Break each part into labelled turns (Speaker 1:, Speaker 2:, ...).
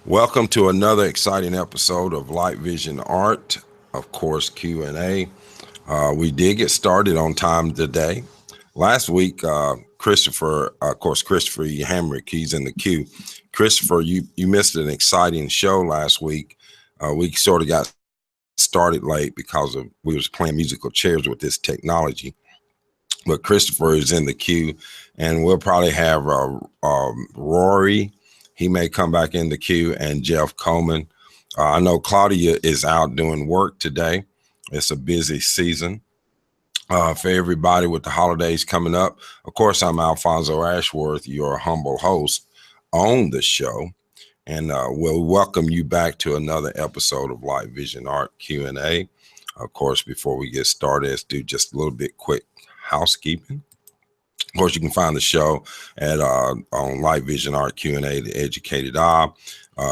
Speaker 1: Welcome to another exciting episode of Light Vision Art, of course, Q&A. We did get started on time today. Last week, Christopher E. Hamrick, he's in the queue. Christopher, you missed an exciting show last week. We sort of got started late because we was playing musical chairs with this technology. But Christopher is in the queue, and we'll probably have Rory. He may come back in the queue, and Jeff Coleman. I know Claudia is out doing work today. It's a busy season for everybody with the holidays coming up. Of course, I'm Alfonso Ashworth, your humble host on the show, and we'll welcome you back to another episode of Light Vision Art Q&A. Of course, before we get started, let's do just a little bit quick housekeeping. Of course, you can find the show at on Light Vision Art Q&A, The Educated Eye.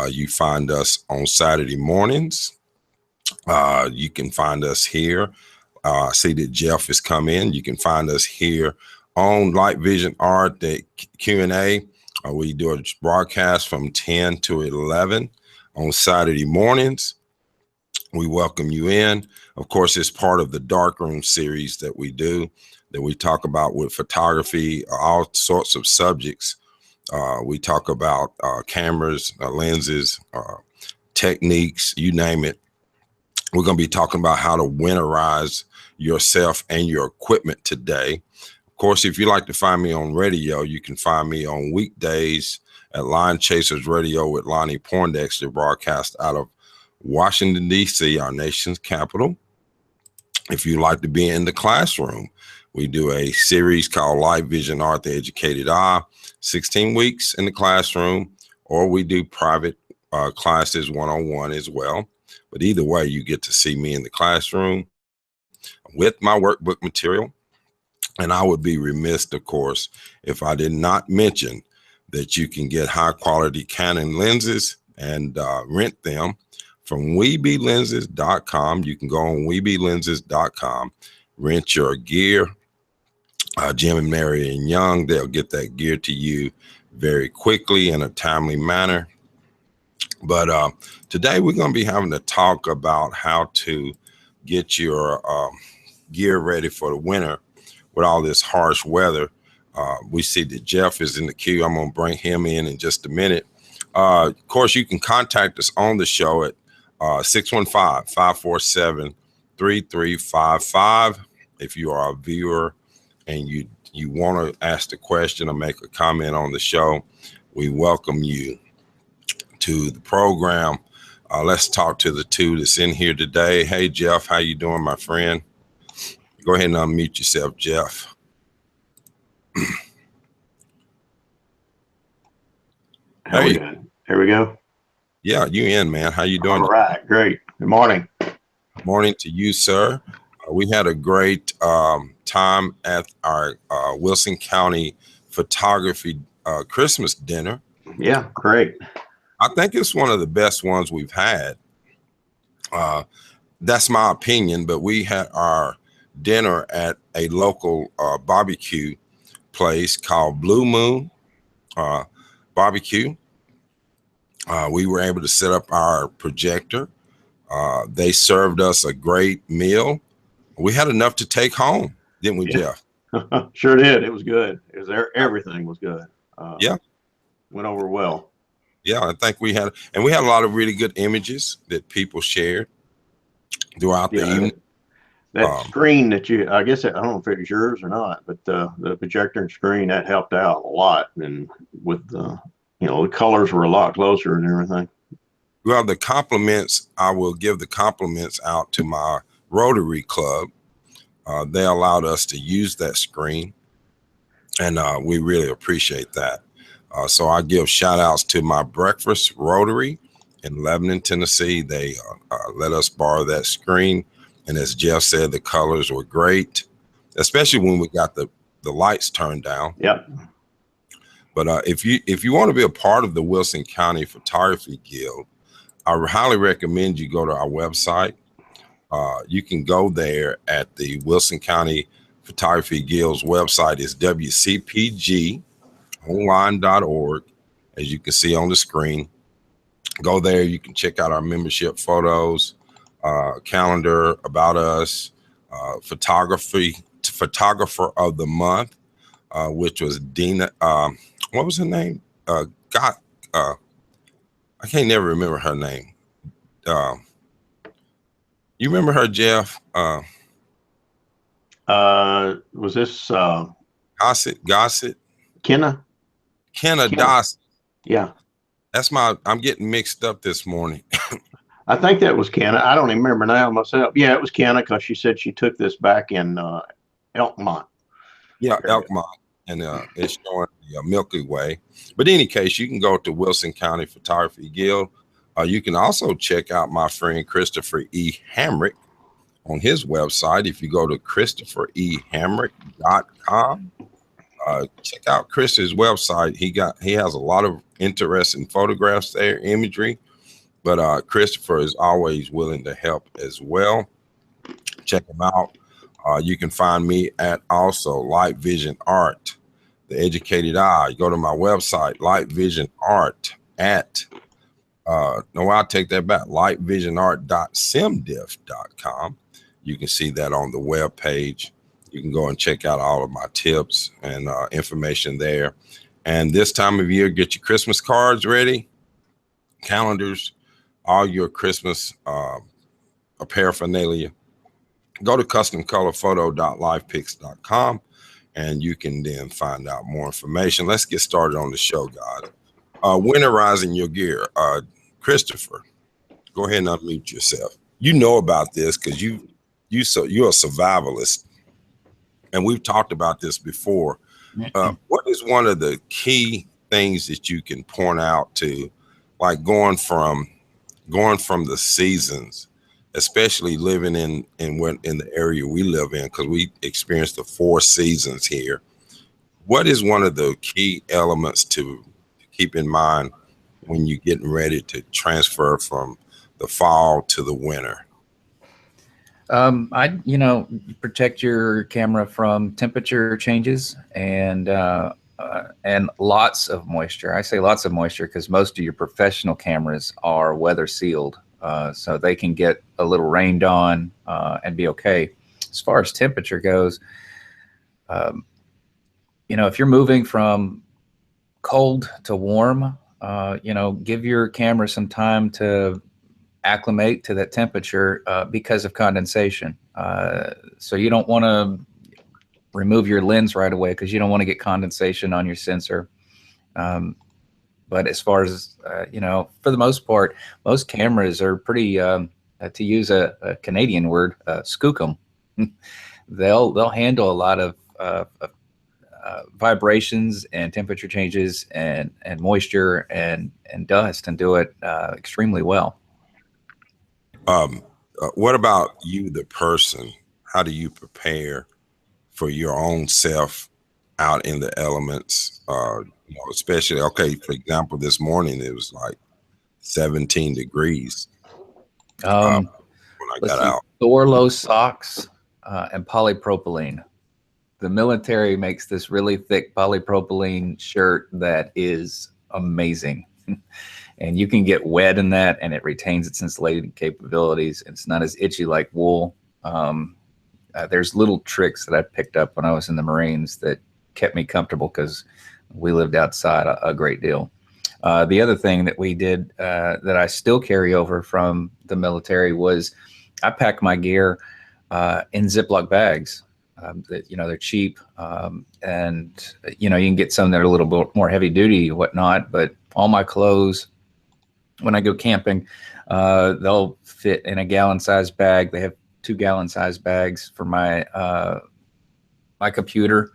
Speaker 1: You find us on Saturday mornings. You can find us here. I see that Jeff has come in. You can find us here on Light Vision Art, the Q&A. We do a broadcast from 10 to 11 on Saturday mornings. We welcome you in. Of course, it's part of the Darkroom series that we do, that we talk about with photography, all sorts of subjects. We talk about cameras, lenses, techniques, you name it. We're going to be talking about how to winterize yourself and your equipment today. Of course, if you like to find me on radio, you can find me on weekdays at Line Chasers Radio with Lonnie Poindexter, broadcast out of Washington, D.C., our nation's capital. If you like to be in the classroom, we do a series called Light Vision Art, The Educated Eye, 16 weeks in the classroom, or we do private classes one-on-one as well. But either way, you get to see me in the classroom with my workbook material. And I would be remiss, of course, if I did not mention that you can get high quality Canon lenses and rent them from WeBeLenses.com. You can go on WeBeLenses.com, rent your gear. Jim and Mary and Young, they'll get that gear to you very quickly in a timely manner. But today we're going to be having to talk about how to get your gear ready for the winter with all this harsh weather. We see that Jeff is in the queue. I'm going to bring him in just a minute. Of course, you can contact us on the show at 615-547-3355. If you are a viewer and you want to ask a question or make a comment on the show, we welcome you to the program. Let's talk to the two that's in here today. Hey, Jeff, how you doing, my friend? Go ahead and unmute yourself, Jeff.
Speaker 2: How we doing? Here we go.
Speaker 1: Yeah, you in, man. How you doing?
Speaker 2: All right, great. Good morning.
Speaker 1: Morning to you, sir. We had a great time at our Wilson County photography Christmas dinner.
Speaker 2: Yeah, great.
Speaker 1: I think it's one of the best ones we've had. That's my opinion, but we had our dinner at a local barbecue place called Blue Moon Barbecue. We were able to set up our projector. They served us a great meal. We had enough to take home, didn't we,
Speaker 2: Yeah.
Speaker 1: Jeff?
Speaker 2: Sure did. It was good. It was there. Everything was good.
Speaker 1: Yeah.
Speaker 2: Went over well.
Speaker 1: Yeah, I think we had a lot of really good images that people shared throughout the evening.
Speaker 2: That screen that I guess, I don't know if it was yours or not, but the projector and screen, that helped out a lot. And with the colors were a lot closer and everything.
Speaker 1: Well, the compliments, I will give the compliments out to my Rotary Club. They allowed us to use that screen, and we really appreciate that. So I give shout outs to my Breakfast Rotary in Lebanon, Tennessee. They let us borrow that screen. And as Jeff said, the colors were great, especially when we got the the lights turned down.
Speaker 2: Yep.
Speaker 1: But if you want to be a part of the Wilson County Photography Guild, I highly recommend you go to our website. You can go there at the Wilson County Photography Guild's website is wcpgonline.org, as you can see on the screen. Go there, you can check out our membership photos, calendar, about us, photographer of the month, which was Dina. What was her name? I can't never remember her name. You remember her, Jeff?
Speaker 2: Was this
Speaker 1: Gossett?
Speaker 2: Kenna
Speaker 1: Doss.
Speaker 2: Yeah,
Speaker 1: I'm getting mixed up this morning.
Speaker 2: I think that was Kenna. I don't even remember now myself. Yeah, it was Kenna, because she said she took this back in Elkmont.
Speaker 1: Yeah, Elkmont, and it's showing the Milky Way. But in any case, you can go to Wilson County Photography Guild. You can also check out my friend Christopher E. Hamrick on his website. If you go to ChristopherEHamrick.com, check out Chris's website. He has a lot of interesting photographs there, imagery, but Christopher is always willing to help as well. Check him out. You can find me at also Light Vision Art, The Educated Eye. Go to my website, Light Vision Art at no, I'll take that back, lightvisionart.simdiff.com. You can see that on the web page. You can go and check out all of my tips and information there. And this time of year, get your Christmas cards ready, calendars, all your Christmas paraphernalia. Go to customcolorphoto.livepics.com and you can then find out more information. Let's get started on the show, guys. Winterizing your gear. Christopher, go ahead and unmute yourself. You know about this because you're a survivalist, and we've talked about this before. What is one of the key things that you can point out to, like going from the seasons, especially living in the area we live in, because we experience the 4 seasons here? What is one of the key elements to keep in mind when you're getting ready to transfer from the fall to the winter?
Speaker 3: Protect your camera from temperature changes and lots of moisture. I say lots of moisture because most of your professional cameras are weather sealed, so they can get a little rained on and be okay. As far as temperature goes, if you're moving from cold to warm, give your camera some time to acclimate to that temperature because of condensation. So you don't want to remove your lens right away because you don't want to get condensation on your sensor. But as far as, for the most part, most cameras are pretty, to use a Canadian word, skook 'em. They'll handle a lot of vibrations and temperature changes and moisture and dust and do it extremely well.
Speaker 1: What about you, the person? How do you prepare for your own self out in the elements? Especially, for example, this morning it was like 17 degrees when I got out.
Speaker 3: Thorlo socks and polypropylene. The military makes this really thick polypropylene shirt that is amazing. And you can get wet in that and it retains its insulating capabilities. It's not as itchy like wool. There's little tricks that I picked up when I was in the Marines that kept me comfortable because we lived outside a great deal. The other thing that we did that I still carry over from the military was I pack my gear in Ziploc bags. They're cheap, and you can get some that are a little bit more heavy duty, whatnot. But all my clothes, when I go camping, they'll fit in a gallon-sized bag. They have 2 gallon-sized bags for my my computer.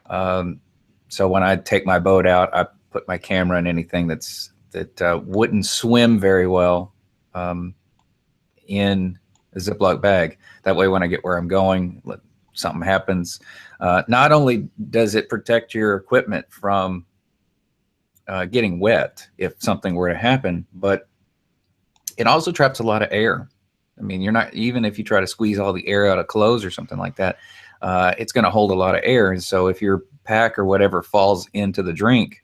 Speaker 3: So when I take my boat out, I put my camera in anything that wouldn't swim very well in a Ziploc bag. That way, when I get where I'm going, something happens. Not only does it protect your equipment from getting wet if something were to happen, but it also traps a lot of air. I mean, you're not, even if you try to squeeze all the air out of clothes or something like that, it's going to hold a lot of air. And so if your pack or whatever falls into the drink,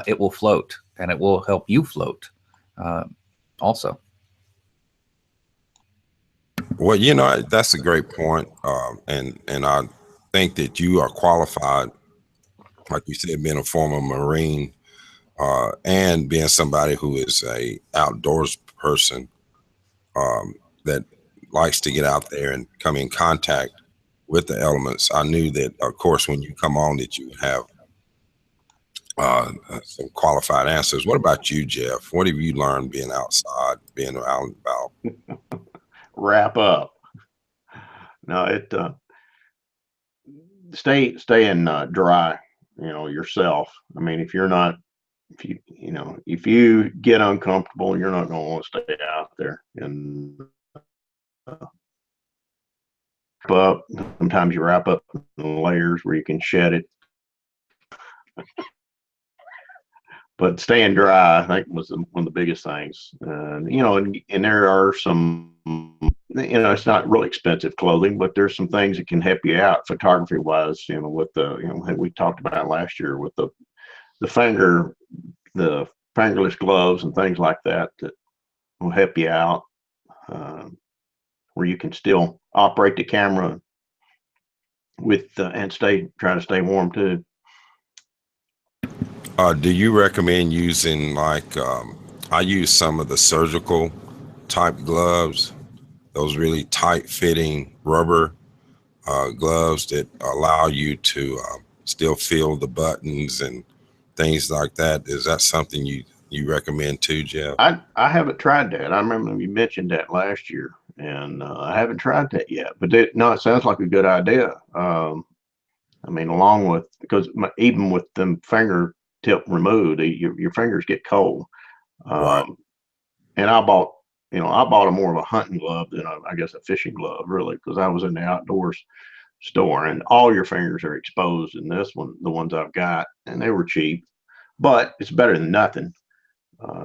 Speaker 3: it will float, and it will help you float also.
Speaker 1: Well, you know, that's a great point. And I think that you are qualified, like you said, being a former Marine, and being somebody who is a outdoors person, that likes to get out there and come in contact with the elements. I knew that, of course, when you come on, that you would have some qualified answers. What about you, Jeff? What have you learned being outside, being out and about?
Speaker 2: Wrap up. No, it staying dry, yourself. I mean, if you get uncomfortable, you're not going to want to stay out there. And up, sometimes you wrap up in layers where you can shed it. But staying dry, I think, was one of the biggest things. And there are some, it's not really expensive clothing, but there's some things that can help you out photography wise, with we talked about last year with the fingerless gloves and things like that will help you out, where you can still operate the camera and try to stay warm too.
Speaker 1: Do you recommend using, like, I use some of the surgical type gloves, those really tight fitting rubber gloves that allow you to still feel the buttons and things like that? Is that something you recommend too, Jeff?
Speaker 2: I haven't tried that. I remember you mentioned that last year, and I haven't tried that yet. But it sounds like a good idea. I mean, along with, because even with them fingertip removed, your fingers get cold.
Speaker 1: Right.
Speaker 2: And I bought a more of a hunting glove than I guess a fishing glove, really, because I was in the outdoors store, and all your fingers are exposed in this one, the ones I've got, and they were cheap, but it's better than nothing.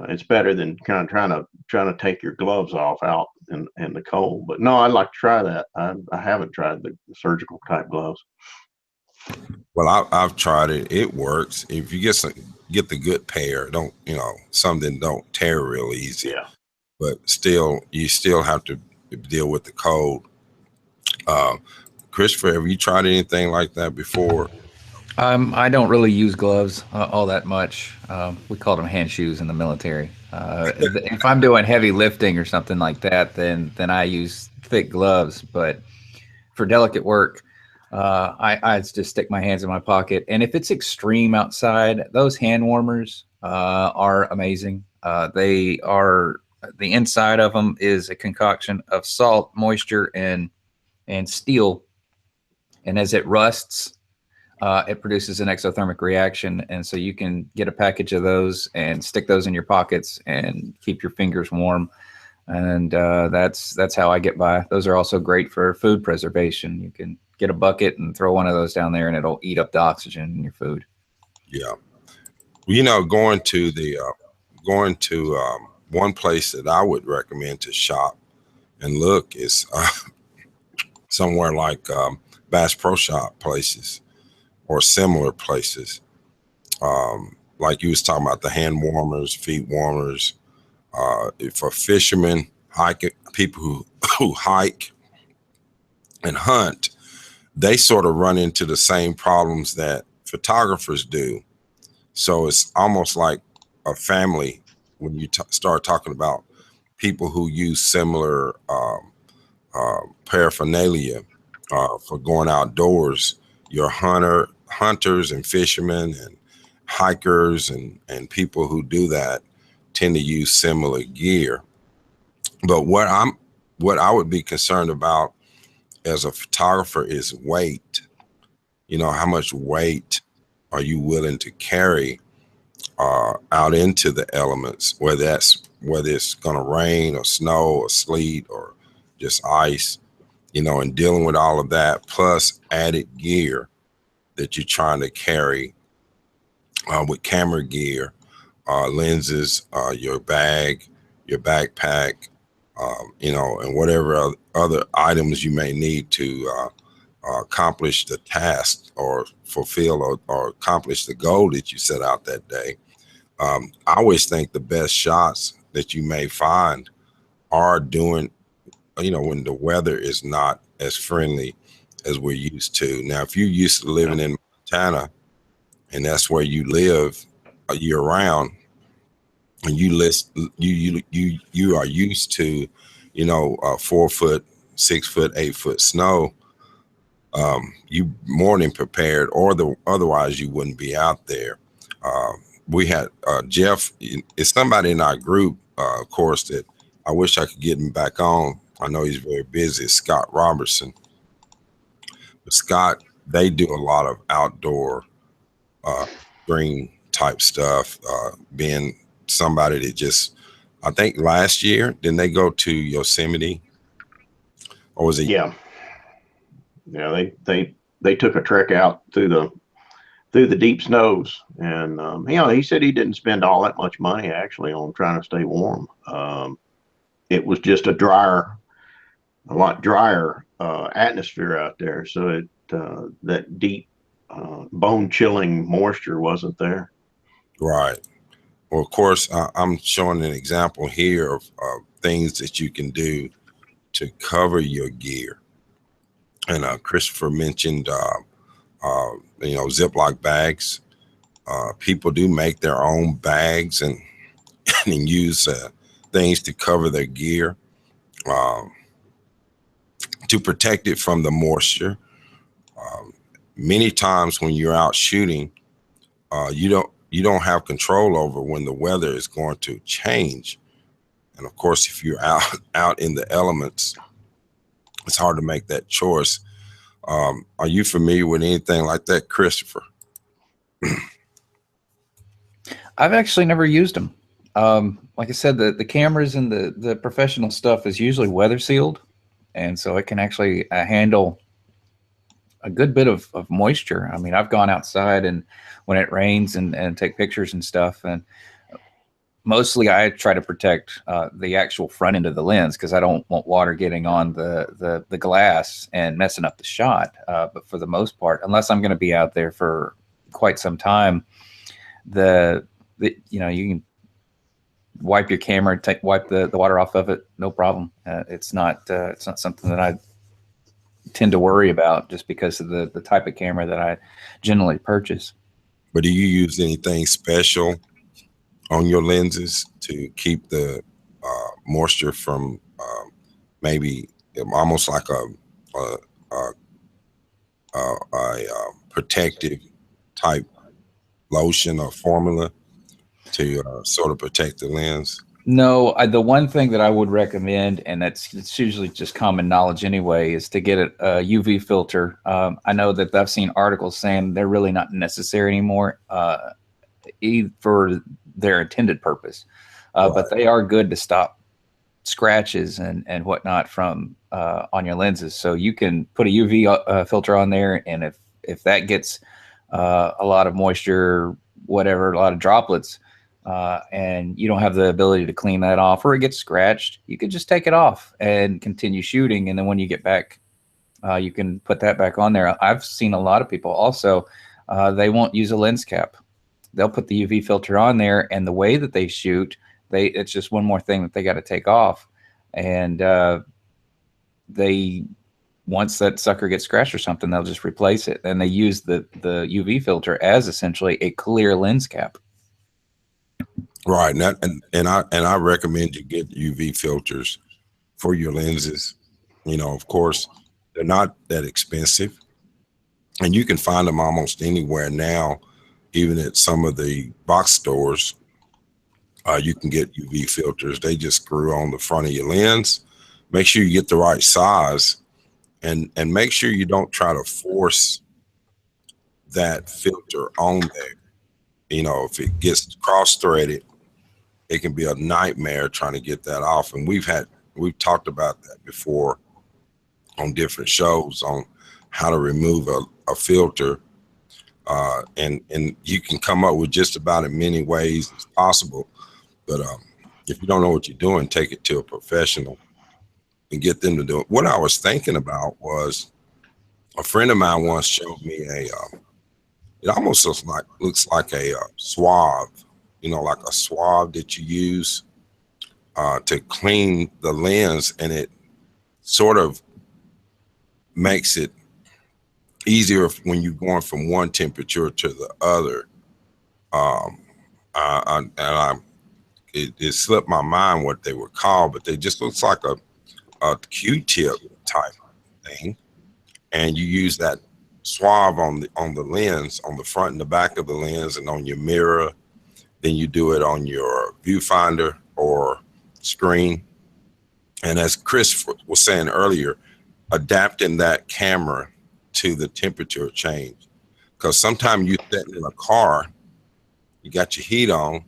Speaker 2: It's better than kind of trying to take your gloves off out in the cold. But no, I'd like to try that. I haven't tried the surgical type gloves.
Speaker 1: Well, I've tried it. It works. If you get the good pair, some that don't tear real easy.
Speaker 2: Yeah.
Speaker 1: But you still have to deal with the cold. Christopher, have you tried anything like that before?
Speaker 3: I don't really use gloves all that much. We called them hand shoes in the military. If I'm doing heavy lifting or something like that, then I use thick gloves. But for delicate work, I just stick my hands in my pocket. And if it's extreme outside, those hand warmers are amazing. They are, the inside of them is a concoction of salt, moisture, and steel. And as it rusts, it produces an exothermic reaction. And so you can get a package of those and stick those in your pockets and keep your fingers warm. And that's how I get by. Those are also great for food preservation. You can get a bucket and throw one of those down there, and it'll eat up the oxygen in your food.
Speaker 1: Yeah. Going to one place that I would recommend to shop and look is somewhere like Bass Pro Shop places or similar places. Like you was talking about, the hand warmers, feet warmers, for fishermen, people who hike and hunt, they sort of run into the same problems that photographers do. So it's almost like a family when you start talking about people who use similar paraphernalia for going outdoors. Your hunters and fishermen and hikers and people who do that tend to use similar gear. But what I would be concerned about as a photographer is weight. How much weight are you willing to carry out into the elements, whether it's going to rain or snow or sleet or just ice. and dealing with all of that, plus added gear that you're trying to carry with camera gear, lenses, your bag, your backpack, and whatever other items you may need to accomplish the task or fulfill or accomplish the goal that you set out that day. I always think the best shots that you may find are doing, when the weather is not as friendly as we're used to. Now, if you're used to living in Montana and that's where you live year round, and you are used to, 4 foot, 6 foot, 8 foot snow, you more than prepared, or otherwise you wouldn't be out there. We had Jeff, is somebody in our group, of course, that I wish I could get him back on. I know he's very busy. Scott Robertson. But Scott, they do a lot of outdoor green type stuff. Being somebody that just, I think last year, didn't they go to Yosemite? Or was it?
Speaker 2: Yeah. Yeah, they took a trek out through the deep snows, and he said he didn't spend all that much money actually on trying to stay warm. It was just a lot drier atmosphere out there, so that deep bone chilling moisture wasn't there.
Speaker 1: Right. Well, of course, I'm showing an example here of things that you can do to cover your gear. And Christopher mentioned, Ziploc bags. People do make their own bags and and use things to cover their gear to protect it from the moisture. Many times when you're out shooting, you don't have control over when the weather is going to change. And of course, if you're out in the elements, it's hard to make that choice. Are you familiar with anything like that, Christopher?
Speaker 3: I've actually never used them. Like I said, the cameras and the professional stuff is usually weather sealed, and so it can actually handle a good bit of moisture. I mean, I've gone outside and when it rains and take pictures and stuff, and mostly I try to protect the actual front end of the lens because I don't want water getting on the glass and messing up the shot. But for the most part, unless I'm going to be out there for quite some time, you can wipe your camera, wipe the water off of it, no problem. It's not something that I tend to worry about just because of the type of camera that I generally purchase.
Speaker 1: But do you use anything special on your lenses to keep the moisture from maybe almost like a protective type lotion or formula to sort of protect the lens?
Speaker 3: No, the one thing that I would recommend, and it's usually just common knowledge anyway, is to get a UV filter. I know that I've seen articles saying they're really not necessary anymore for their intended purpose,
Speaker 1: Right.
Speaker 3: but they are good to stop scratches and whatnot from on your lenses. So you can put a UV filter on there, and if that gets a lot of moisture, whatever, a lot of droplets, and you don't have the ability to clean that off, or it gets scratched, you could just take it off and continue shooting. And then when you get back, you can put that back on there. I've seen a lot of people also, they won't use a lens cap. They'll put the UV filter on there, and the way that they shoot, it's just one more thing that they got to take off. And once that sucker gets scratched or something, they'll just replace it. And they use the UV filter as essentially a clear lens cap.
Speaker 1: Right, and I recommend you get UV filters for your lenses. Of course, they're not that expensive, and you can find them almost anywhere now, even at some of the box stores. You can get UV filters. They just screw on the front of your lens. Make sure you get the right size, and make sure you don't try to force that filter on there. If it gets cross-threaded, it can be a nightmare trying to get that off. And we've talked about that before on different shows on how to remove a filter. And you can come up with just about as many ways as possible. But if you don't know what you're doing, take it to a professional and get them to do it. What I was thinking about was a friend of mine once showed me it almost looks like a swab, like a swab that you use to clean the lens, and it sort of makes it easier when you're going from one temperature to the other. Um, it slipped my mind what they were called, but they just looks like a Q-tip type thing, and you use that swab on the lens, on the front and the back of the lens, and on your mirror. Then you do it on your viewfinder or screen. And as Chris was saying earlier, adapting that camera to the temperature change, because sometimes you're sitting in a car, you got your heat on,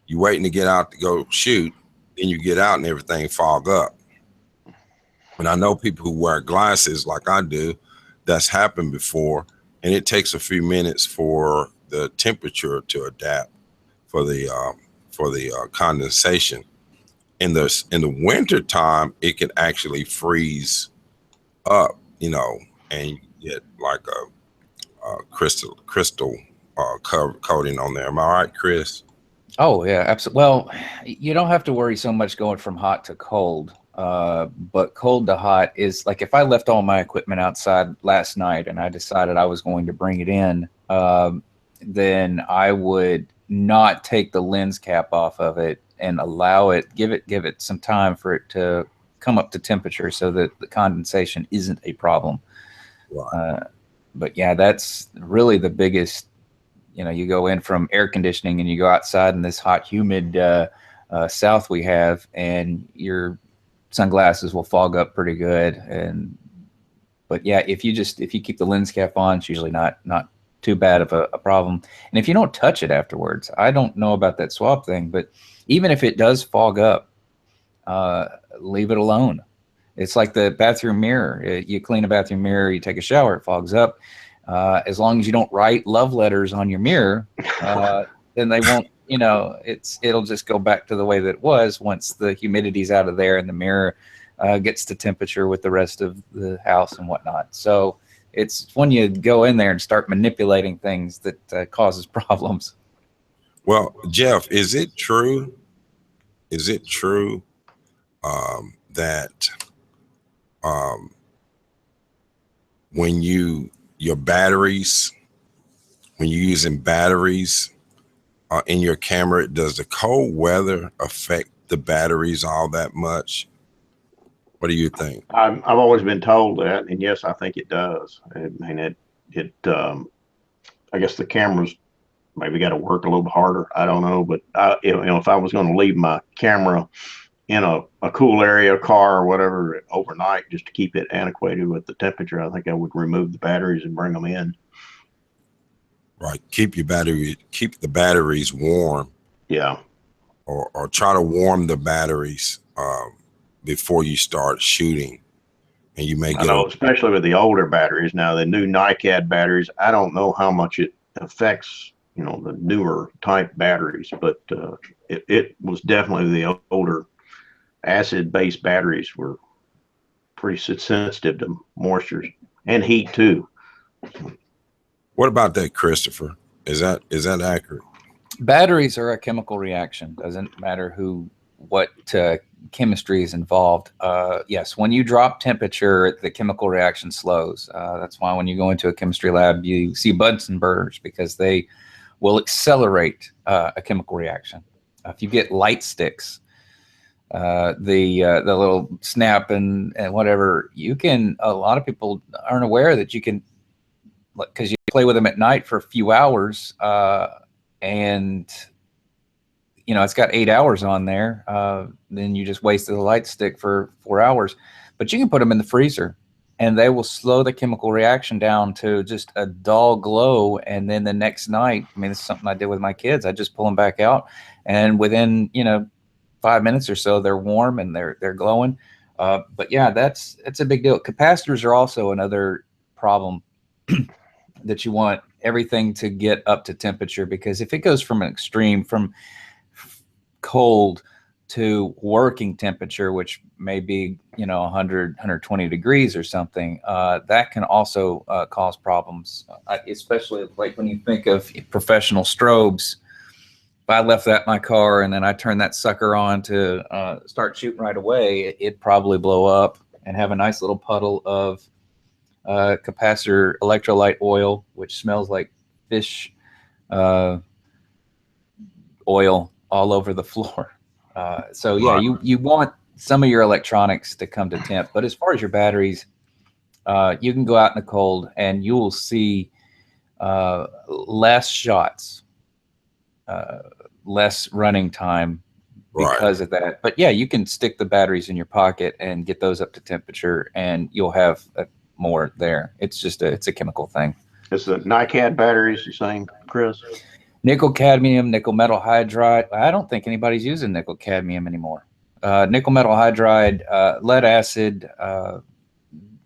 Speaker 1: you're waiting to get out to go shoot, then you get out and everything fog up. And I know people who wear glasses like I do, that's happened before, and it takes a few minutes for the temperature to adapt for the condensation. In the winter time, it can actually freeze up, and you get like a crystal coating on there. Am I right, Chris?
Speaker 3: Oh yeah, absolutely. Well, you don't have to worry so much going from hot to cold. But cold to hot is like if I left all my equipment outside last night and I decided I was going to bring it in, then I would not take the lens cap off of it and allow it, give it some time for it to come up to temperature so that the condensation isn't a problem.
Speaker 1: Right.
Speaker 3: But yeah, that's really the biggest. You go in from air conditioning and you go outside in this hot, humid south we have, and your sunglasses will fog up pretty good. But yeah, if you keep the lens cap on, it's usually not too bad of a problem. And if you don't touch it afterwards, I don't know about that swab thing, but even if it does fog up, leave it alone. It's like the bathroom mirror. You clean a bathroom mirror, you take a shower, it fogs up. As long as you don't write love letters on your mirror, then they won't, it'll just go back to the way that it was once the humidity's out of there and the mirror gets to temperature with the rest of the house and whatnot. So it's when you go in there and start manipulating things that causes problems.
Speaker 1: Well, Jeff, is it true that when your batteries, when you're using batteries in your camera, does the cold weather affect the batteries all that much? What do you think?
Speaker 2: I've always been told that, and yes, I think it does. I mean, I guess the cameras maybe got to work a little harder. I don't know, but if I was going to leave my camera in a cool area, car or whatever, overnight, just to keep it antiquated with the temperature, I think I would remove the batteries and bring them in.
Speaker 1: Right, keep the batteries warm.
Speaker 2: Yeah.
Speaker 1: Or try to warm the batteries before you start shooting, and you may get.
Speaker 2: Especially with the older batteries now, the new NiCad batteries. I don't know how much it affects, the newer type batteries, but it was definitely the older acid-based batteries were pretty sensitive to moisture and heat too.
Speaker 1: What about that, Christopher? Is that accurate?
Speaker 3: Batteries are a chemical reaction. Doesn't matter what chemistry is involved. Yes, when you drop temperature, the chemical reaction slows. That's why when you go into a chemistry lab, you see Bunsen burners, because they will accelerate a chemical reaction. If you get light sticks, the little snap and whatever, a lot of people aren't aware that you can, because you play with them at night for a few hours, and it's got 8 hours on there. Then you just wasted the light stick for 4 hours. But you can put them in the freezer, and they will slow the chemical reaction down to just a dull glow. And then the next night, this is something I did with my kids. I just pull them back out, and within 5 minutes or so, they're warm and they're glowing. But yeah, that's a big deal. Capacitors are also another problem that you want everything to get up to temperature, because if it goes from an extreme, from cold to working temperature, which may be 100 120 degrees or something, that can also cause problems, especially like when you think of professional strobes. If I left that in my car and then I turned that sucker on to start shooting right away, it'd probably blow up and have a nice little puddle of capacitor electrolyte oil, which smells like fish uh, oil all over the floor. So yeah,
Speaker 1: Right.
Speaker 3: you want some of your electronics to come to temp, but as far as your batteries, you can go out in the cold and you will see less shots, less running time
Speaker 1: Right.
Speaker 3: because of that. But yeah, you can stick the batteries in your pocket and get those up to temperature, and you'll have more there. It's just it's a chemical thing.
Speaker 2: It's the NiCad batteries you're saying, Chris?
Speaker 3: Nickel cadmium, nickel metal hydride. I don't think anybody's using nickel cadmium anymore. Nickel metal hydride, lead acid,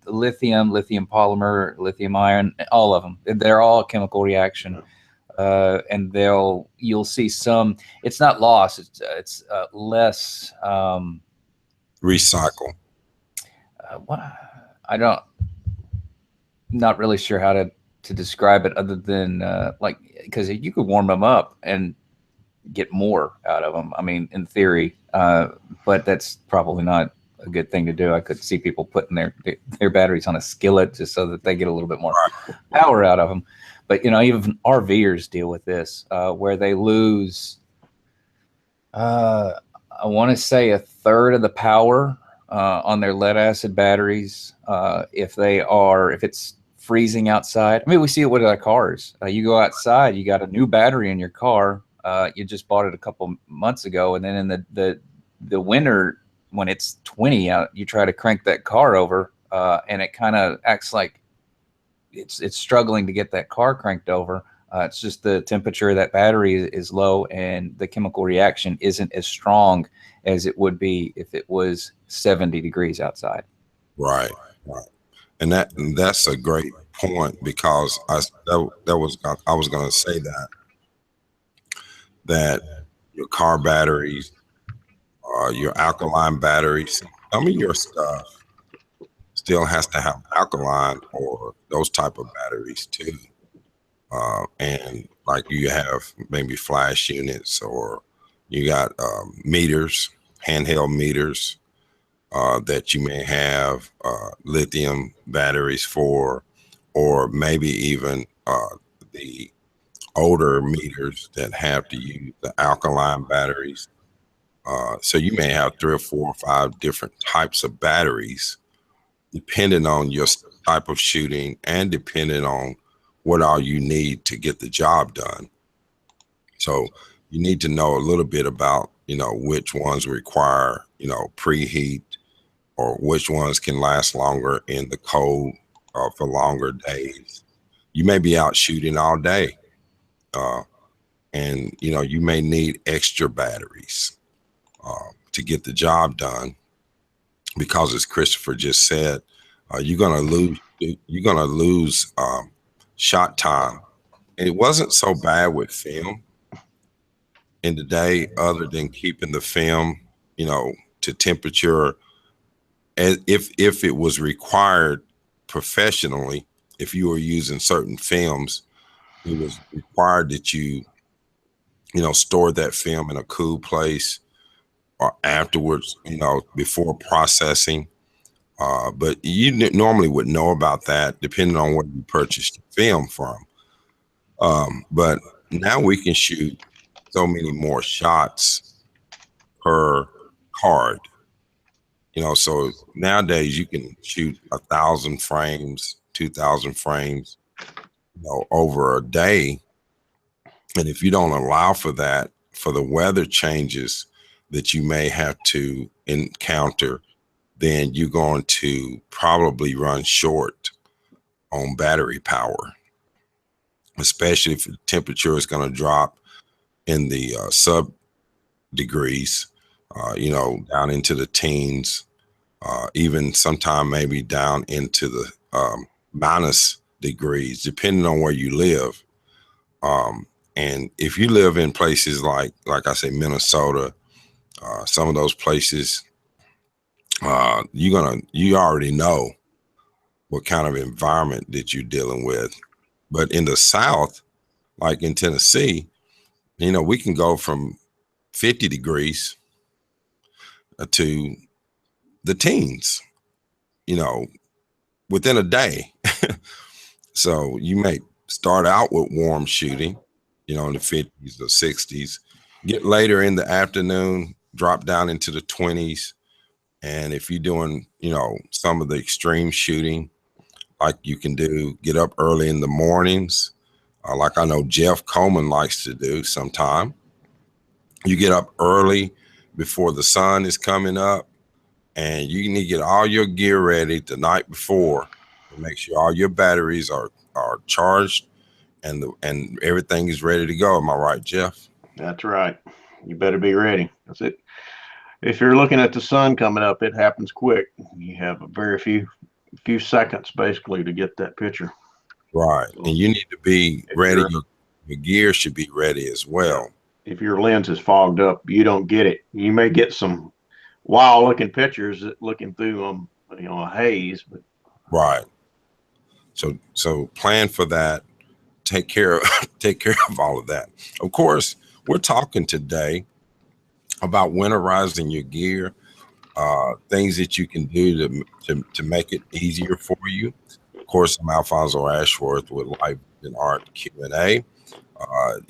Speaker 3: lithium, lithium polymer, lithium ion, all of them. They're all a chemical reaction. And you'll see some. It's not loss. It's less.
Speaker 1: Recycle.
Speaker 3: What I don't. Not really sure how to describe it, other than like, because you could warm them up and get more out of them. I mean, in theory, but that's probably not a good thing to do. I could see people putting their batteries on a skillet just so that they get a little bit more power out of them. But even RVers deal with this, where they lose, I want to say, a third of the power on their lead acid batteries if it's freezing outside. I mean, we see it with our cars. You go outside, you got a new battery in your car. You just bought it a couple months ago, and then in the winter when it's 20 out, you try to crank that car over, and it kind of acts like it's struggling to get that car cranked over. It's just the temperature of that battery is low, and the chemical reaction isn't as strong as it would be if it was 70 degrees outside.
Speaker 1: Right. Right. And that's a great point, because I was going to say that your car batteries, your alkaline batteries, some of your stuff still has to have alkaline or those type of batteries too. And like you have maybe flash units, or you got meters, handheld meters that you may have lithium batteries for, or maybe even the older meters that have to use the alkaline batteries. So you may have 3 or 4 or 5 different types of batteries, depending on your type of shooting and depending on what all you need to get the job done. So you need to know a little bit about, which ones require, preheat, or which ones can last longer in the cold for longer days. You may be out shooting all day, and you may need extra batteries to get the job done, because, as Christopher just said, you're gonna lose shot time. And it wasn't so bad with film in the day, other than keeping the film, to temperature, as if it was required professionally. If you were using certain films, it was required that you store that film in a cool place, or afterwards, before processing. But you normally would know about that depending on where you purchased the film from. But now we can shoot so many more shots per card. So nowadays you can shoot 1,000 frames, 2,000 frames, over a day. And if you don't allow for that, for the weather changes that you may have to encounter, then you're going to probably run short on battery power, especially if the temperature is going to drop in the sub degrees, down into the teens. even sometime maybe down into the minus degrees, depending on where you live. And if you live in places like I say, Minnesota, some of those places, you already know what kind of environment that you're dealing with. But in the South, like in Tennessee, we can go from 50 degrees to the teens, within a day. So you may start out with warm shooting, in the 50s or 60s, get later in the afternoon, drop down into the 20s. And if you're doing, some of the extreme shooting, like you can get up early in the mornings, like I know Jeff Coleman likes to do sometime. You get up early before the sun is coming up, and you need to get all your gear ready the night before to make sure all your batteries are charged and everything is ready to go. Am I right, Jeff?
Speaker 2: That's right. You better be ready. That's it. If you're looking at the sun coming up, it happens quick. You have a very few seconds basically to get that picture.
Speaker 1: Right.
Speaker 2: So
Speaker 1: And you need to be
Speaker 2: if
Speaker 1: ready. Your gear should be ready as well.
Speaker 2: if your lens is fogged up, you don't get it. You may get some wild looking pictures looking through a haze, but
Speaker 1: Right. So plan for that. Take care of all of that. Of course, we're talking today about winterizing your gear, things that you can do to make it easier for you. Of course, I'm Alfonso Ashworth with Life and Art Q&A.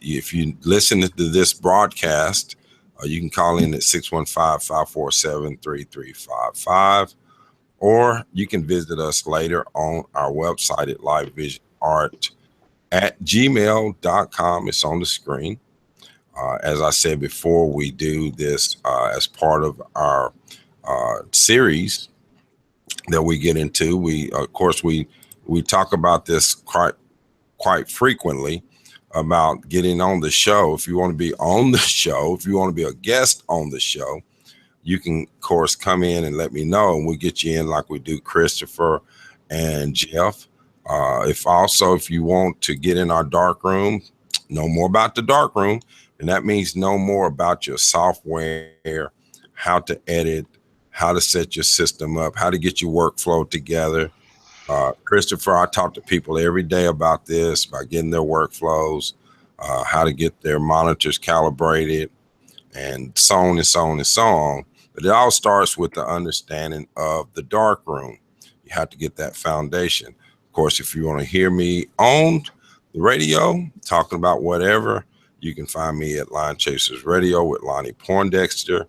Speaker 1: If you listen to this broadcast, you can call in at 615-547-3355, or you can visit us later on our website at livevisionart@gmail.com. It's on the screen. As I said before, we do this as part of our series that we get into. We, of course, we talk about this quite frequently about getting on the show. If you want to be on the show, if you want to be a guest on the show, you can, of course, come in and let me know, and we'll get you in like we do Christopher and Jeff. If you want to get in our dark room, know more about the dark room, and that means know more about your software, how to edit, how to set your system up, how to get your workflow together. Christopher, I talk to people every day about this, about getting their workflows, how to get their monitors calibrated, and so on and so on and so on. But it all starts with the understanding of the dark room. You have to get that foundation. Of course, if you want to hear me on the radio talking about whatever, you can find me at Line Chasers Radio with Lonnie Poindexter,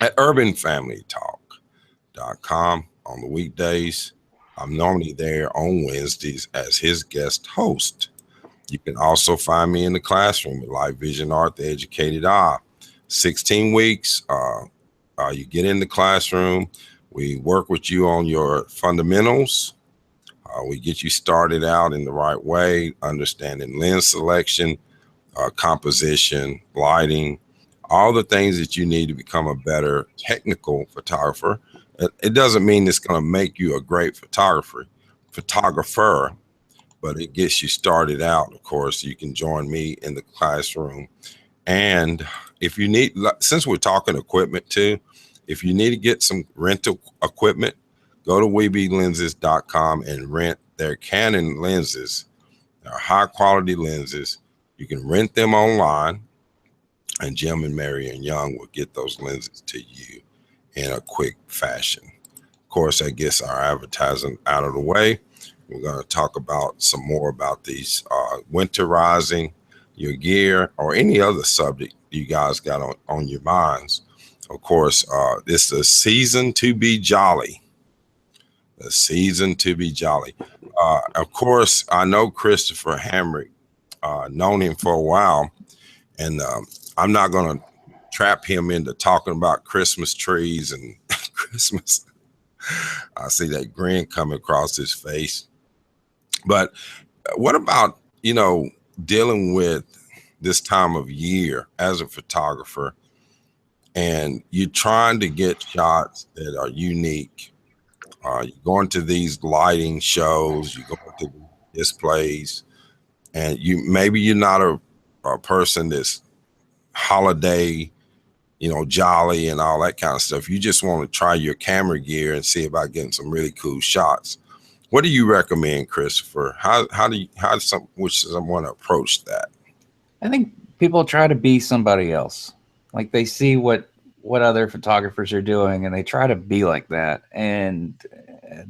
Speaker 1: at urbanfamilytalk.com on the weekdays. I'm normally there on Wednesdays as his guest host. You can also find me in the classroom at Live Vision Art, The Educated Eye. 16 weeks. You get in the classroom. We work with you on your fundamentals. We get you started out in the right way, understanding lens selection, composition, lighting, all the things that you need to become a better technical photographer. It doesn't mean it's going to make you a great photographer, but it gets you started out. Of course, you can join me in the classroom. And if you need, since we're talking equipment too, if you need to get some rental equipment, go to weeblenses.com and rent their Canon lenses. They're high quality lenses. You can rent them online, and Jim and Marion Young will get those lenses to you in a quick fashion. Of course, that gets our advertising out of the way. We're going to talk about some more about these winterizing your gear or any other subject you guys got on your minds. Of course, it's the season to be jolly. The season to be jolly. Of course, I know Christopher Hamrick, known him for a while, and I'm not going to trap him into talking about Christmas trees and Christmas. I see that grin coming across his face. But what about, dealing with this time of year as a photographer? and you're trying to get shots that are unique. You're going to these lighting shows, you go to displays, and you're not a person that's holiday, jolly and all that kind of stuff. You just want to try your camera gear and see about getting some really cool shots. What do you recommend, Christopher? Which someone approach that?
Speaker 3: I think people try to be somebody else. Like they see what other photographers are doing and they try to be like that, and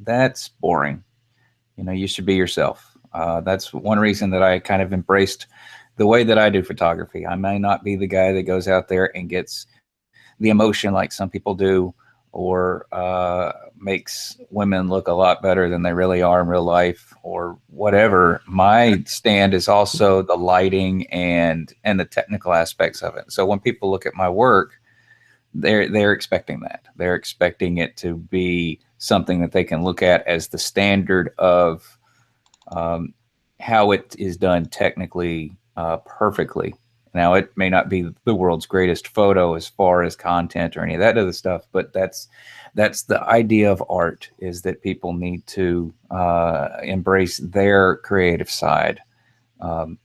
Speaker 3: that's boring. You should be yourself. That's one reason that I kind of embraced the way that I do photography. I may not be the guy that goes out there and gets the emotion like some people do, or makes women look a lot better than they really are in real life, or whatever. My stand is also the lighting and the technical aspects of it. So when people look at my work, they're expecting that. They're expecting it to be something that they can look at as the standard of how it is done technically perfectly. Now, it may not be the world's greatest photo as far as content or any of that other stuff, but that's the idea of art, is that people need to embrace their creative side. And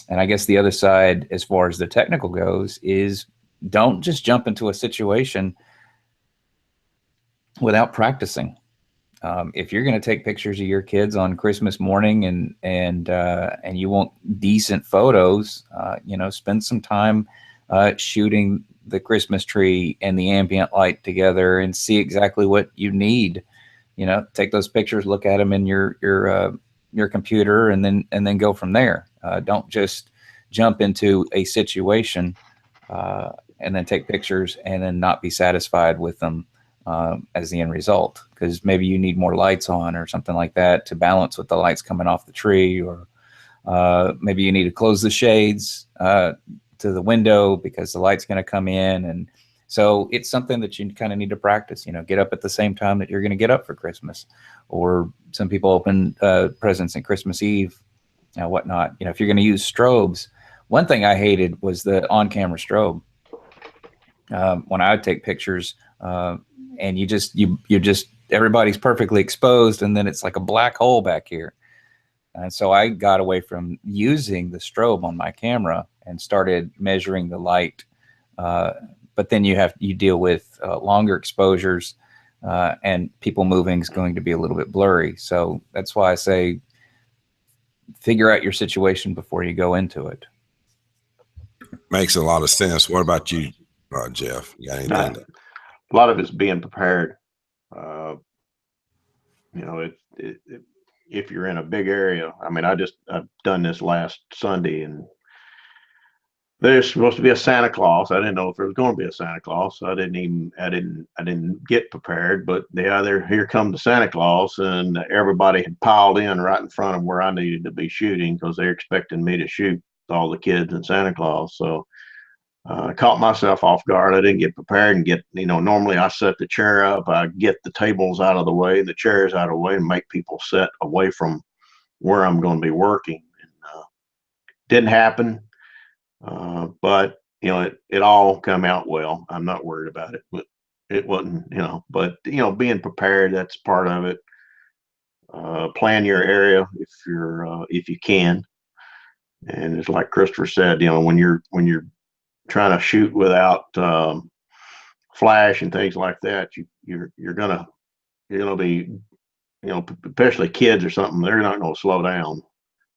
Speaker 3: I guess the other side, as far as the technical goes, is don't just jump into a situation without practicing. If you're going to take pictures of your kids on Christmas morning and you want decent photos, spend some time shooting the Christmas tree and the ambient light together and see exactly what you need. Take those pictures, look at them in your computer, and then go from there. Don't just jump into a situation and then take pictures and then not be satisfied with them as the end result, because maybe you need more lights on or something like that to balance with the lights coming off the tree, or maybe you need to close the shades to the window because the light's going to come in. And so it's something that you kind of need to practice. Get up at the same time that you're going to get up for Christmas, or some people open presents on Christmas Eve, whatnot. If you're going to use strobes, one thing I hated was the on-camera strobe. When I would take pictures, and you just everybody's perfectly exposed, and then it's like a black hole back here. And so I got away from using the strobe on my camera and started measuring the light. But then you deal with longer exposures, and people moving is going to be a little bit blurry. So that's why I say figure out your situation before you go into it.
Speaker 1: Makes a lot of sense. What about you, Jeff? You got anything?
Speaker 2: A lot of it's being prepared. If you're in a big area, I mean, I've done this last Sunday, and there's supposed to be a Santa Claus. I didn't know if there was going to be a Santa Claus. So I didn't get prepared, but here come the Santa Claus, and everybody had piled in right in front of where I needed to be shooting, because they're expecting me to shoot all the kids and Santa Claus. So I caught myself off guard. I didn't get prepared and normally I set the chair up, I get the tables out of the way, the chairs out of the way, and make people sit away from where I'm going to be working. And didn't happen. But it all come out well. I'm not worried about it, but it wasn't, but being prepared, that's part of it. Plan your area if you can. And it's like Christopher said, when you're trying to shoot without flash and things like that, you're gonna be, especially kids or something, they're not going to slow down.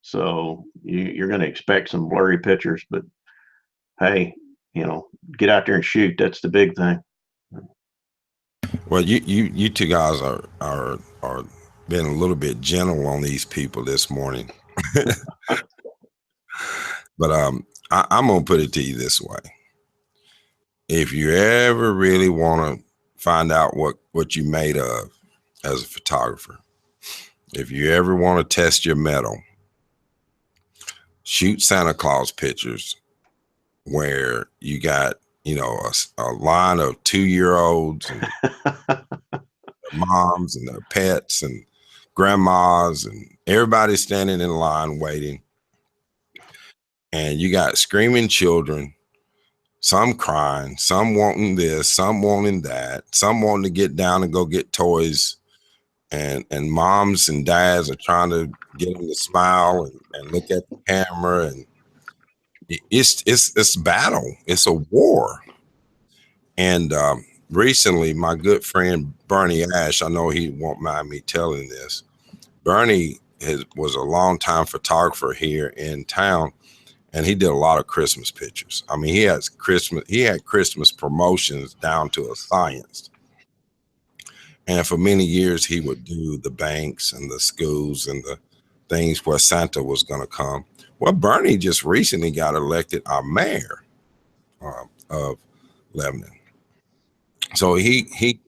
Speaker 2: So you're going to expect some blurry pictures, but hey, get out there and shoot. That's the big thing.
Speaker 1: Well, you two guys are being a little bit gentle on these people this morning. But I'm gonna put it to you this way: if you ever really want to find out what you made of as a photographer, if you ever want to test your mettle, shoot Santa Claus pictures where you got a line of 2-year-olds and their moms and their pets and grandmas, and everybody standing in line waiting, and you got screaming children, some crying, some wanting this, some wanting that, some wanting to get down and go get toys. And moms and dads are trying to get them to smile and look at the camera, and it's battle. It's a war. And recently, my good friend Bernie Ash, I know he won't mind me telling this. Bernie was a longtime photographer here in town, and he did a lot of Christmas pictures. I mean, he had Christmas promotions down to a science. And for many years, he would do the banks and the schools and the things where Santa was going to come. Well, Bernie just recently got elected our mayor of Lebanon. So he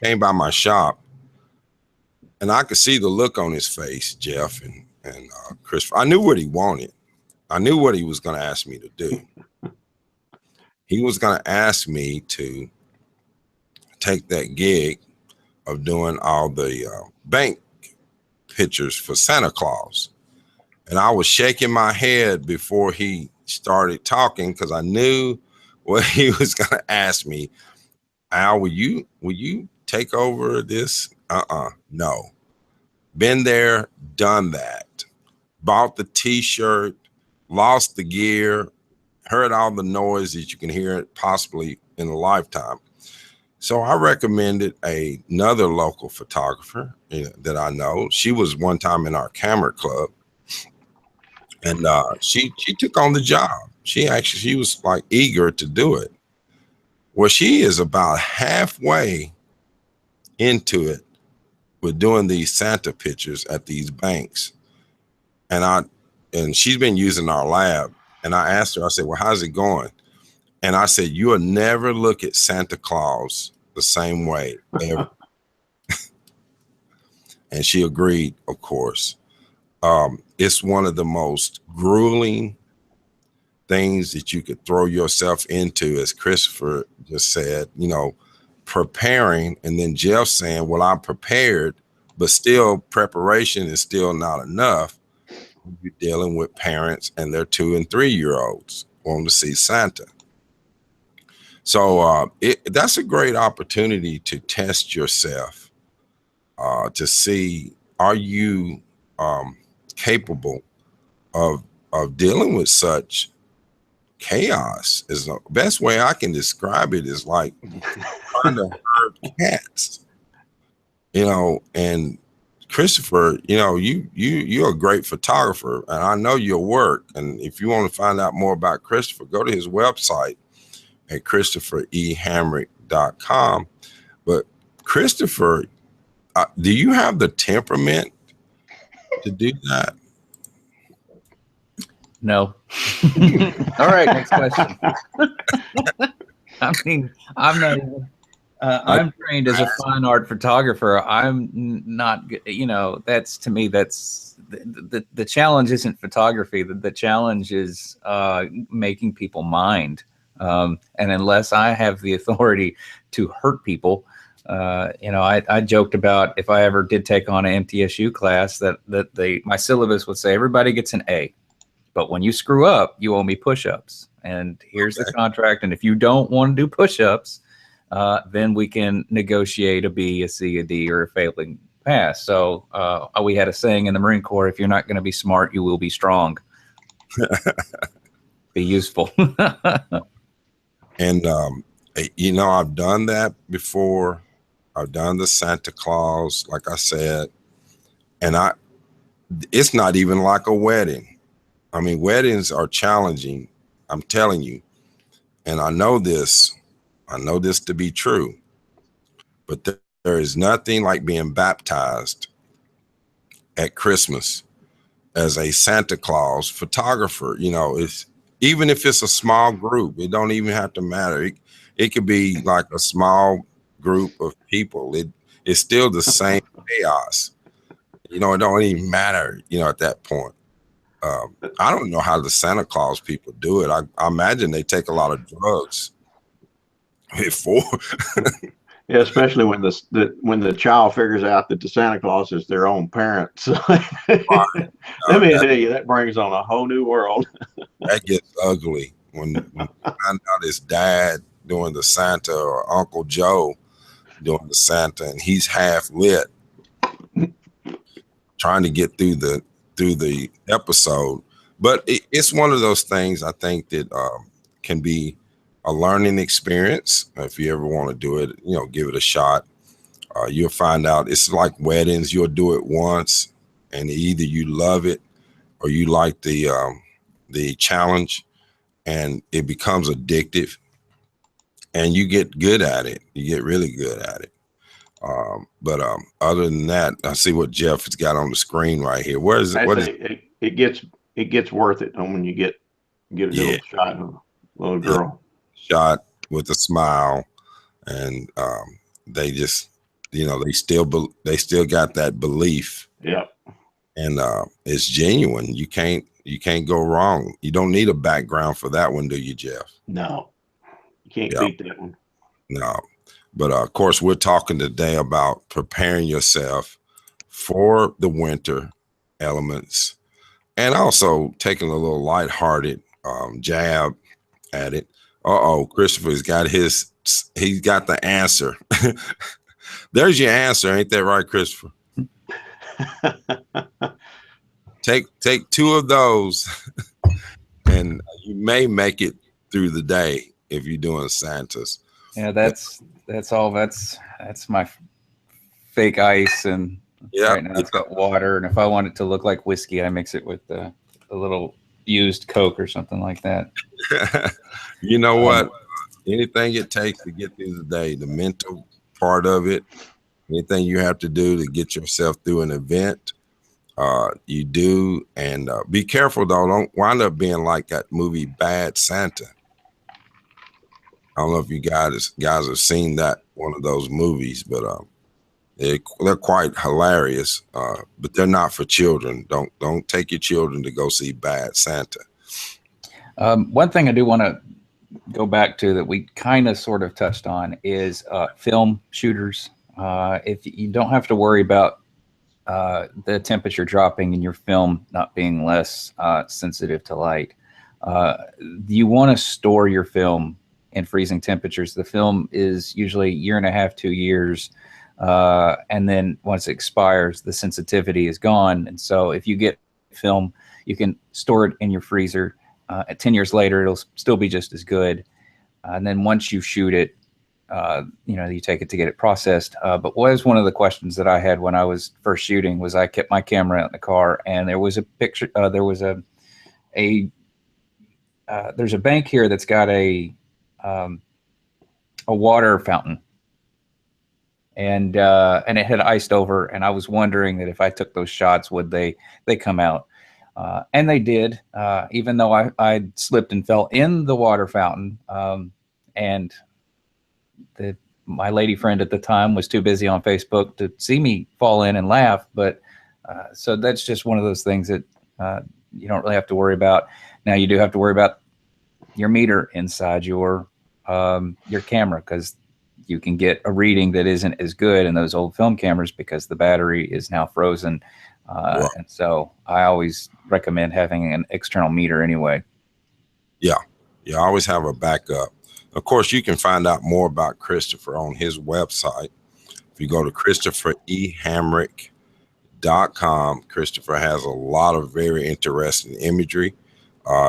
Speaker 1: came by my shop, and I could see the look on his face, Jeff and Chris. I knew what he wanted. I knew what he was going to ask me to do. He was going to ask me to take that gig of doing all the bank pictures for Santa Claus. And I was shaking my head before he started talking, because I knew what he was going to ask me. Al, will you take over this? No. Been there, done that. Bought the t-shirt, lost the gear, heard all the noise that you can hear possibly in a lifetime. So I recommended another local photographer that I know. She was one time in our camera club, and she took on the job. She was like eager to do it. Well, she is about halfway into it with doing these Santa pictures at these banks. And she's been using our lab. And I asked her, I said, well, how's it going? And I said, you'll never look at Santa Claus the same way ever. And she agreed, of course. It's one of the most grueling things that you could throw yourself into, as Christopher just said, preparing. And then Jeff saying, well, I'm prepared, but still preparation is still not enough. You're dealing with parents and their 2 and 3 year olds wanting to see Santa. So that's a great opportunity to test yourself, to see, are you capable of dealing with such chaos? Is the best way I can describe it, is like trying to herd cats, and Christopher, you're a great photographer, and I know your work. And if you want to find out more about Christopher, go to his website at ChristopherEHamrick.com. But Christopher, do you have the temperament to do that?
Speaker 3: No. All right, next question. I mean, I'm not even. I'm trained as a fine art photographer. I'm not, that's, to me, that's the challenge isn't photography. The challenge is making people mind. And unless I have the authority to hurt people, I joked about, if I ever did take on an MTSU class, that my syllabus would say everybody gets an A, but when you screw up, you owe me push-ups. And here's the contract. And if you don't want to do push-ups, then we can negotiate a B, a C, a D, or a failing pass. So we had a saying in the Marine Corps: if you're not going to be smart, you will be strong. Be useful.
Speaker 1: And I've done that before. I've done the Santa Claus, like I said, and it's not even like a wedding. I mean, weddings are challenging, I'm telling you. And I know this to be true, but there is nothing like being baptized at Christmas as a Santa Claus photographer. It's, even if it's a small group, it don't even have to matter. It could be like a small group of people. It's still the same chaos. It don't even matter, at that point. I don't know how the Santa Claus people do it. I imagine they take a lot of drugs before.
Speaker 2: Yeah, especially when the child figures out that the Santa Claus is their own parent. So, let me tell you, that brings on a whole new world.
Speaker 1: That gets ugly. when you find out his dad doing the Santa or Uncle Joe doing the Santa, and he's half lit trying to get through the episode. But it's one of those things I think that can be a learning experience. If you ever want to do it, give it a shot. You'll find out it's like weddings. You'll do it once, and either you love it or you like the challenge, and it becomes addictive, and you get good at it. You get really good at it. But other than that, I see what Jeff has got on the screen right here. Where is it?
Speaker 2: I
Speaker 1: What is?
Speaker 2: say it gets worth it when you get a
Speaker 1: Yeah,
Speaker 2: little shot of a little
Speaker 1: yeah,
Speaker 2: girl.
Speaker 1: shot with a smile, and they just, they still got that belief,
Speaker 2: Yeah.
Speaker 1: and it's genuine. You can't go wrong. You don't need a background for that one, do you, Jeff?
Speaker 2: No, you can't
Speaker 1: Yeah,
Speaker 2: beat that one.
Speaker 1: no. But of course, we're talking today about preparing yourself for the winter elements, and also taking a little lighthearted jab at it. Christopher's got he's got the answer. There's your answer, ain't that right, Christopher? Take two of those, and you may make it through the day if you're doing Santas.
Speaker 3: Yeah, that's all. That's my fake ice, and
Speaker 1: Yeah,
Speaker 3: right now it's got water. And if I want it to look like whiskey, I mix it with a little used Coke or something like that.
Speaker 1: you know what? Anything it takes to get through the day, the mental part of it, anything you have to do to get yourself through an event, you do. And be careful, though. Don't wind up being like that movie Bad Santa. I don't know if you guys have seen that, one of those movies, but they're quite hilarious. But they're not for children. Don't take your children to go see Bad Santa.
Speaker 3: One thing I do want to go back to that we kind of sort of touched on is film shooters. If you don't have to worry about the temperature dropping and your film not being less sensitive to light, you want to store your film in freezing temperatures. The film is usually a year and a half, 2 years. And then once it expires, the sensitivity is gone. And so if you get film, you can store it in your freezer. At 10 years later, it'll still be just as good. And then once you shoot it, you take it to get it processed. But was one of the questions that I had when I was first shooting was I kept my camera out in the car, and there was a picture. There's a bank here that's got a water fountain, and it had iced over, and I was wondering that if I took those shots, would they come out? And they did, even though I slipped and fell in the water fountain. And my lady friend at the time was too busy on Facebook to see me fall in and laugh. But so that's just one of those things that you don't really have to worry about. Now you do have to worry about your meter inside your camera, because you can get a reading that isn't as good in those old film cameras because the battery is now frozen.
Speaker 1: Right.
Speaker 3: And so I always recommend having an external meter anyway.
Speaker 1: Yeah, you always have a backup. Of course, you can find out more about Christopher on his website. If you go to ChristopherEHamrick.com, Christopher has a lot of very interesting imagery.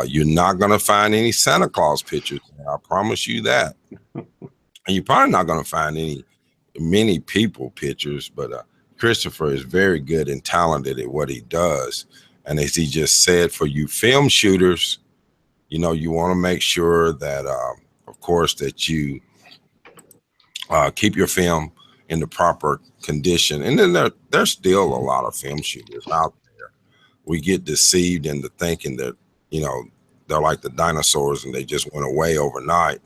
Speaker 1: You're not going to find any Santa Claus pictures. I promise you that. And you're probably not going to find many people pictures, but Christopher is very good and talented at what he does. And as he just said, for you film shooters, you want to make sure that, of course, that you keep your film in the proper condition. And then there's still a lot of film shooters out there. We get deceived into thinking that, they're like the dinosaurs and they just went away overnight.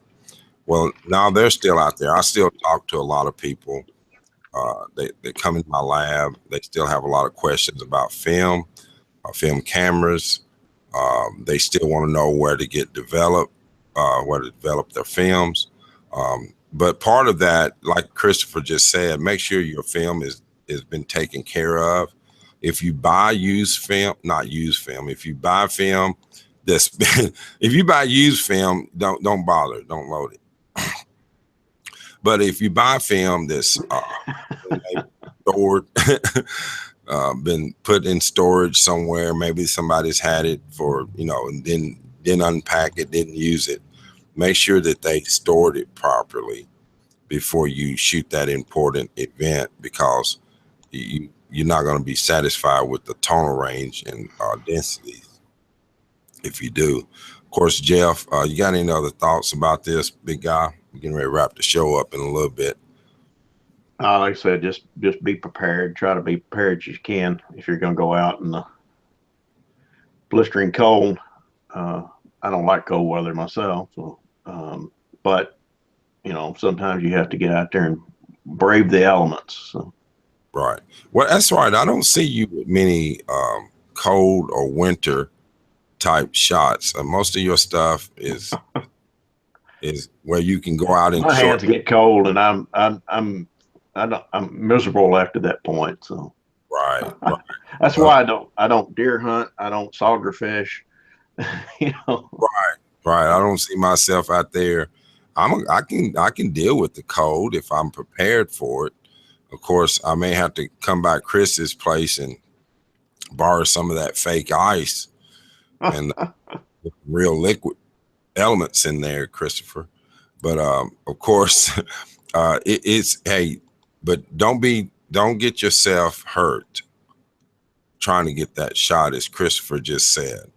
Speaker 1: Well, now they're still out there. I still talk to a lot of people. They come in my lab. They still have a lot of questions about film cameras. They still want to know where to get developed, where to develop their films. But part of that, like Christopher just said, make sure your film has been taken care of. If you buy if you buy film that's if you buy used film, don't bother, don't load it. But if you buy film that's stored, been put in storage somewhere, maybe somebody's had it for, and then didn't unpack it, didn't use it, make sure that they stored it properly before you shoot that important event, because you're not going to be satisfied with the tonal range and densities if you do. Of course, Jeff, you got any other thoughts about this, big guy? We're getting ready to wrap the show up in a little bit.
Speaker 2: Like I said, just be prepared. Try to be prepared as you can if you're going to go out in the blistering cold. I don't like cold weather myself, so, but sometimes you have to get out there and brave the elements. So.
Speaker 1: Right. Well, that's right. I don't see you with many cold or winter type shots. Most of your stuff is where you can go out and
Speaker 2: my hands get cold, and I'm miserable after that point. So
Speaker 1: right.
Speaker 2: That's why I don't deer hunt. I don't sauger fish.
Speaker 1: Right. I don't see myself out there. I can deal with the cold if I'm prepared for it. Of course, I may have to come by Chris's place and borrow some of that fake ice and real liquid elements in there, Christopher. But of course, it's hey, but don't get yourself hurt trying to get that shot, as Christopher just said.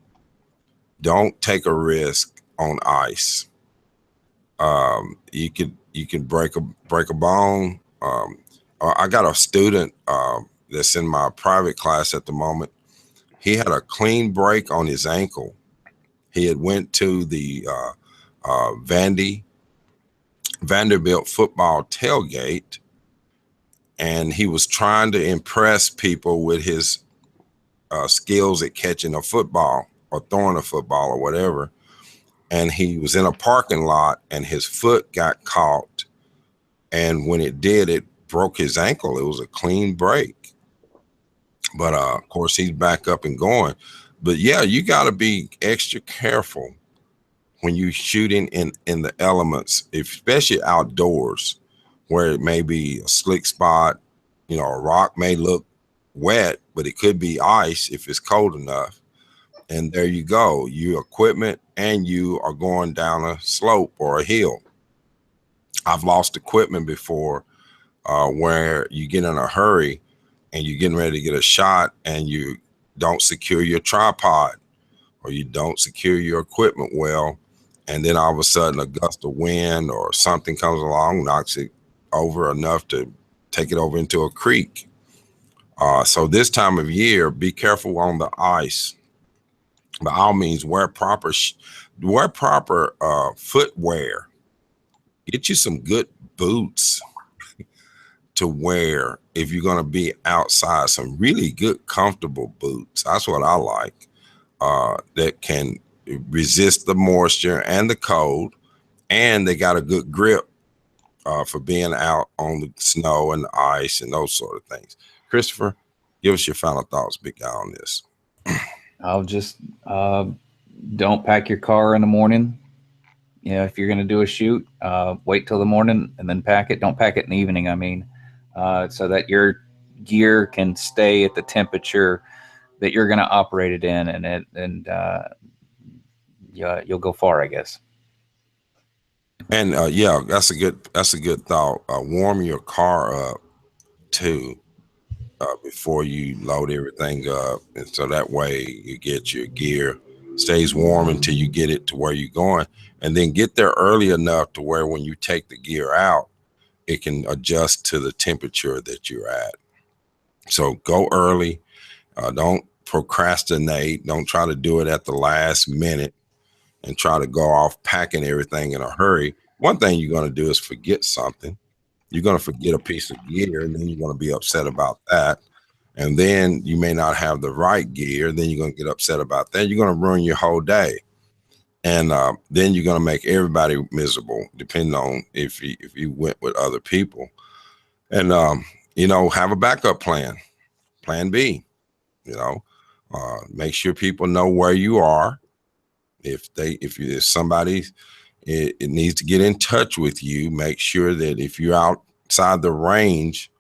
Speaker 1: Don't take a risk on ice. You could break a bone. I got a student that's in my private class at the moment. He had a clean break on his ankle. He had went to the Vanderbilt football tailgate, and he was trying to impress people with his skills at catching a football or throwing a football or whatever. And he was in a parking lot, and his foot got caught. And when it did, it broke his ankle. It was a clean break. But of course, he's back up and going. But yeah, you got to be extra careful when you're shooting in the elements, especially outdoors, where it may be a slick spot. A rock may look wet, but it could be ice if it's cold enough. And there you go, your equipment, and you are going down a slope or a hill. I've lost equipment before where you get in a hurry and you're getting ready to get a shot, and you don't secure your tripod or you don't secure your equipment well. And then all of a sudden a gust of wind or something comes along, knocks it over enough to take it over into a creek. So this time of year, be careful on the ice. By all means, wear proper footwear. Get you some good boots to wear if you're going to be outside. Some really good, comfortable boots. That's what I like. That can resist the moisture and the cold, and they got a good grip for being out on the snow and the ice and those sort of things. Christopher, give us your final thoughts, big guy, on this.
Speaker 3: I'll just don't pack your car in the morning. If you're going to do a shoot, wait till the morning and then pack it. Don't pack it in the evening, so that your gear can stay at the temperature that you're going to operate it in, and you'll go far, I guess.
Speaker 1: And yeah, that's a good thought. Warm your car up too before you load everything up, and so that way you get your gear stays warm until you get it to where you're going, and then get there early enough to where when you take the gear out, it can adjust to the temperature that you're at. So go early. Don't procrastinate. Don't try to do it at the last minute and try to go off packing everything in a hurry. One thing you're going to do is forget something. You're going to forget a piece of gear, and then you're going to be upset about that. And then you may not have the right gear. Then you're going to get upset about that. You're going to ruin your whole day. And then you're going to make everybody miserable, depending on if you went with other people. And, have a backup plan, plan B, make sure people know where you are. If somebody it needs to get in touch with you, make sure that if you're outside the range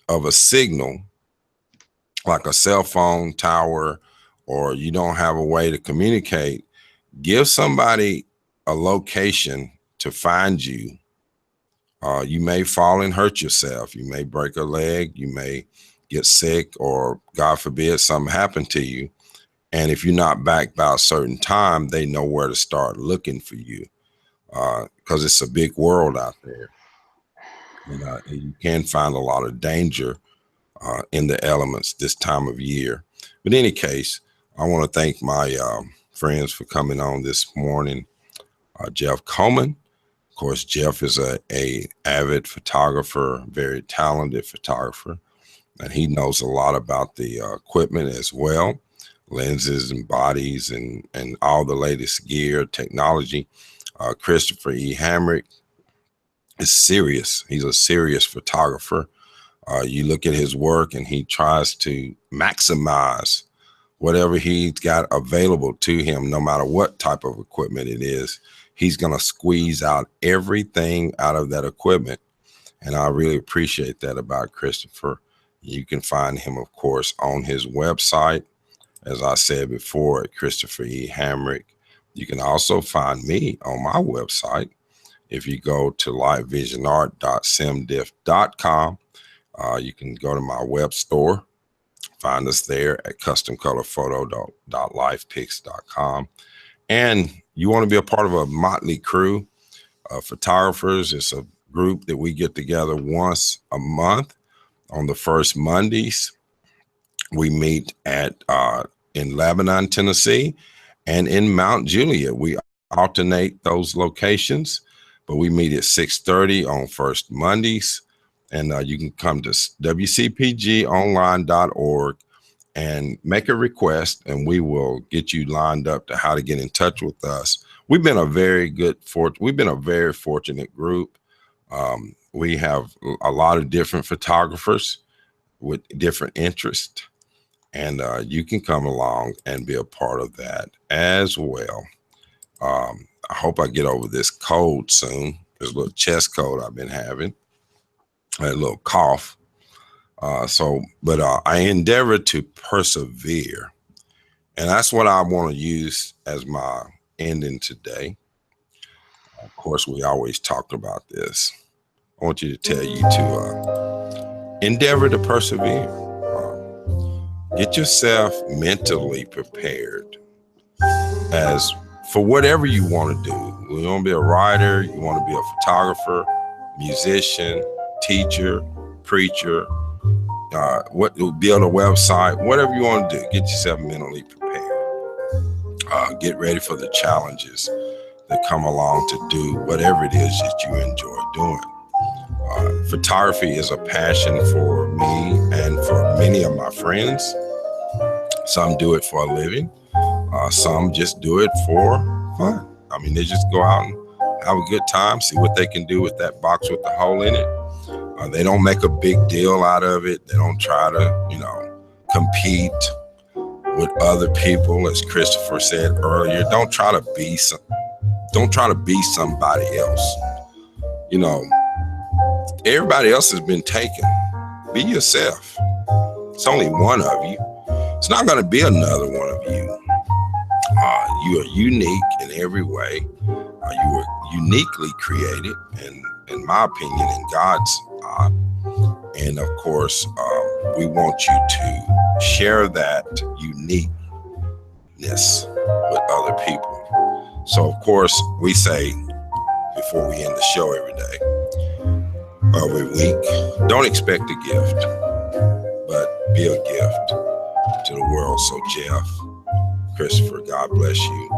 Speaker 1: of a signal, like a cell phone tower, or you don't have a way to communicate, give somebody a location to find you. You may fall and hurt yourself. You may break a leg. You may get sick, or God forbid, something happened to you. And if you're not back by a certain time, they know where to start looking for you, because it's a big world out there. And you can find a lot of danger in the elements this time of year. But in any case, I want to thank my friends for coming on this morning. Jeff Coleman. Of course, Jeff is a avid photographer, very talented photographer, and he knows a lot about the equipment as well, lenses and bodies and all the latest gear, technology. Christopher E. Hamrick is serious. He's a serious photographer. You look at his work and he tries to maximize whatever he's got available to him, no matter what type of equipment it is. He's going to squeeze out everything out of that equipment. And I really appreciate that about Christopher. You can find him, of course, on his website, as I said before, at Christopher E. Hamrick. You can also find me on my website. If you go to lightvisionart.simdiff.com, you can go to my web store, find us there at customcolorphoto.lifepix.com. And you want to be a part of a motley crew of photographers. It's a group that we get together once a month on the first Mondays. We meet in Lebanon, Tennessee, and in Mount Juliet. We alternate those locations, but we meet at 6:30 on first Mondays. And you can come to wcpgonline.org and make a request, and we will get you lined up to how to get in touch with us. We've been a very fortunate group. We have a lot of different photographers with different interests, and you can come along and be a part of that as well. I hope I get over this cold soon. There's a little chest cold I've been having, a little cough. But I endeavor to persevere. And that's what I want to use as my ending today. Of course, we always talk about this. I want you to tell you to endeavor to persevere. Get yourself mentally prepared as for whatever you want to do. You want to be a writer, you want to be a photographer, musician, teacher, preacher, build a website, whatever you want to do, get yourself mentally prepared. Get ready for the challenges that come along to do whatever it is that you enjoy doing. Photography is a passion for me and for many of my friends. Some do it for a living. Some just do it for fun. I mean, they just go out and have a good time, see what they can do with that box with the hole in it. They don't make a big deal out of it. They don't try to, compete with other people. As Christopher said earlier, don't try to be somebody else. Everybody else has been taken. Be yourself. It's only one of you. It's not going to be another one of you. You are unique in every way. You were uniquely created, and in my opinion, in God's eye. And of course, we want you to share that uniqueness with other people. So, of course, we say before we end the show every week, don't expect a gift, but be a gift to the world. So, Jeff, Christopher, God bless you.